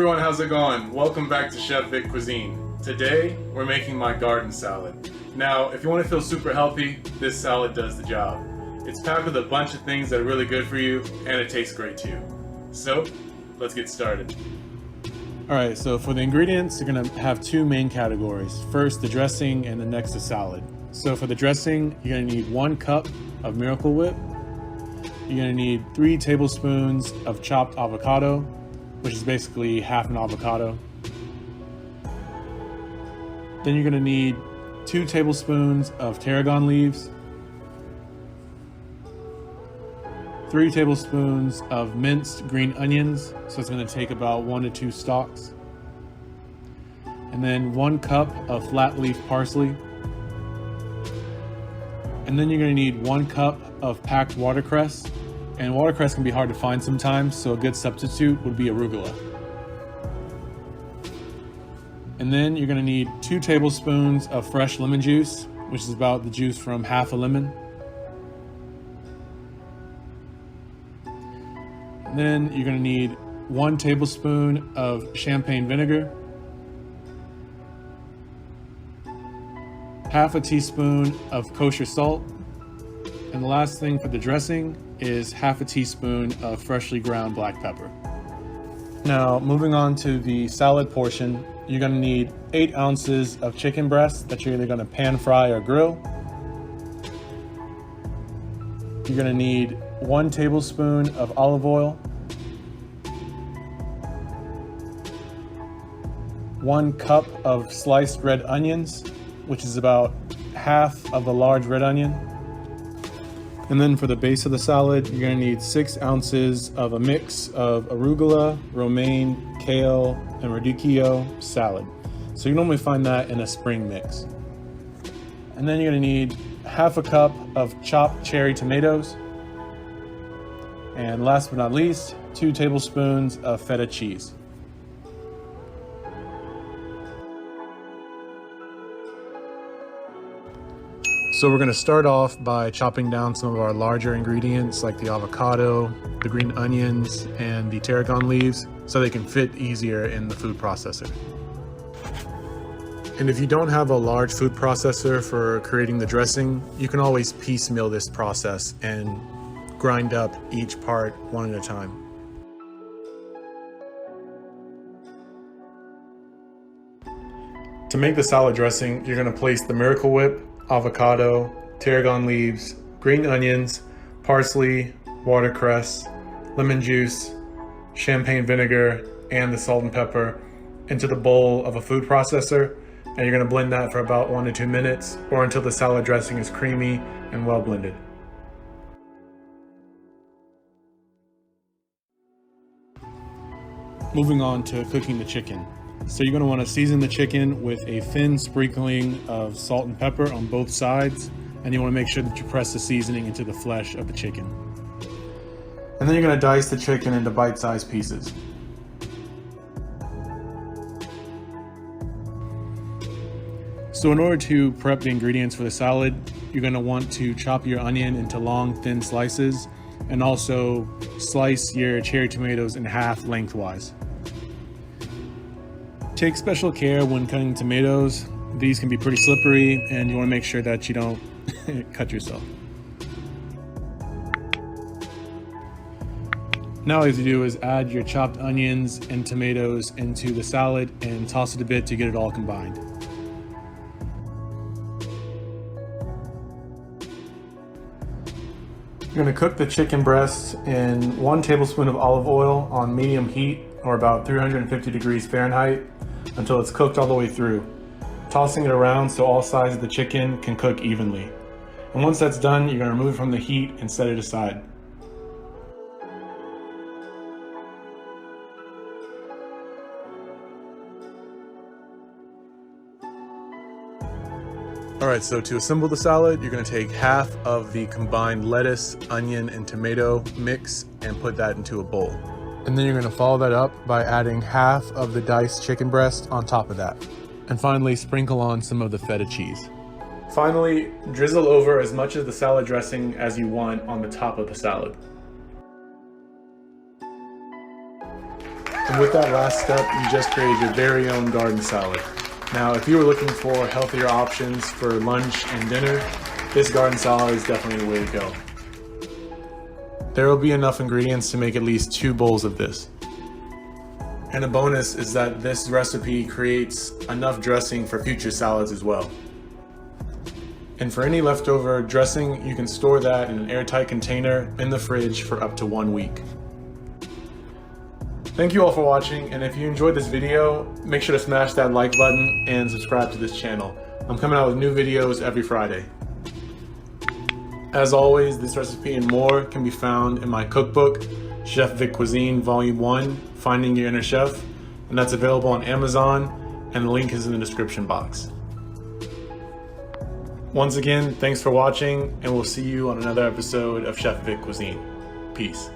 everyone, how's it going? Welcome back to Chef Vic Cuisine. Today, we're making my garden salad. Now, if you want to feel super healthy, this salad does the job. It's packed with a bunch of things that are really good for you, and it tastes great too. So, let's get started. Alright, so for the ingredients, you're going to have two main categories. First, the dressing, and then next, the salad. So for the dressing, you're going to need 1 cup of Miracle Whip. You're going to need 3 tablespoons of chopped avocado, which is basically half an avocado. Then you're going to need 2 tablespoons of tarragon leaves, 3 tablespoons of minced green onions, so it's going to take about 1 to 2 stalks, and then 1 cup of flat leaf parsley. And then you're going to need 1 cup of packed watercress. And watercress can be hard to find sometimes, so a good substitute would be arugula. And then you're going to need 2 tablespoons of fresh lemon juice, which is about the juice from half a lemon. And then you're going to need 1 tablespoon of champagne vinegar, half a teaspoon of kosher salt, and the last thing for the dressing is half a teaspoon of freshly ground black pepper. Now, moving on to the salad portion, you're going to need 8 ounces of chicken breast that you're either going to pan fry or grill. You're going to need 1 tablespoon of olive oil, 1 cup of sliced red onions, which is about half of a large red onion. And then for the base of the salad, you're going to need 6 ounces of a mix of arugula, romaine, kale, and radicchio salad. So you normally find that in a spring mix. And then you're going to need half a cup of chopped cherry tomatoes. And last but not least, 2 tablespoons of feta cheese. So we're going to start off by chopping down some of our larger ingredients like the avocado, the green onions, and the tarragon leaves so they can fit easier in the food processor. And if you don't have a large food processor for creating the dressing, you can always piecemeal this process and grind up each part one at a time. To make the salad dressing, you're going to place the Miracle Whip, avocado, tarragon leaves, green onions, parsley, watercress, lemon juice, champagne vinegar, and the salt and pepper into the bowl of a food processor, and you're going to blend that for about 1 to 2 minutes or until the salad dressing is creamy and well blended. Moving on to cooking the chicken. So you're going to want to season the chicken with a thin sprinkling of salt and pepper on both sides, and you want to make sure that you press the seasoning into the flesh of the chicken. And then you're going to dice the chicken into bite-sized pieces. So in order to prep the ingredients for the salad, you're going to want to chop your onion into long, thin slices, and also slice your cherry tomatoes in half lengthwise. Take special care when cutting tomatoes. These can be pretty slippery, and you want to make sure that you don't cut yourself. Now what you do is add your chopped onions and tomatoes into the salad and toss it a bit to get it all combined. You're going to cook the chicken breast in 1 tablespoon of olive oil on medium heat, or about 350 degrees Fahrenheit, until it's cooked all the way through, tossing it around so all sides of the chicken can cook evenly. And once that's done, you're going to remove it from the heat and set it aside. Alright, so to assemble the salad, you're going to take half of the combined lettuce, onion, and tomato mix and put that into a bowl. And then you're going to follow that up by adding half of the diced chicken breast on top of that. And finally, sprinkle on some of the feta cheese. Finally, drizzle over as much of the salad dressing as you want on the top of the salad. And with that last step, you just created your very own garden salad. Now, if you were looking for healthier options for lunch and dinner, this garden salad is definitely the way to go. There will be enough ingredients to make at least 2 bowls of this. And a bonus is that this recipe creates enough dressing for future salads as well. And for any leftover dressing, you can store that in an airtight container in the fridge for up to 1 week. Thank you all for watching, and if you enjoyed this video, make sure to smash that like button and subscribe to this channel. I'm coming out with new videos every Friday. As always, this recipe and more can be found in my cookbook, Chef Vic Cuisine Volume 1, Finding Your Inner Chef, and that's available on Amazon, and the link is in the description box. Once again, thanks for watching, and we'll see you on another episode of Chef Vic Cuisine. Peace.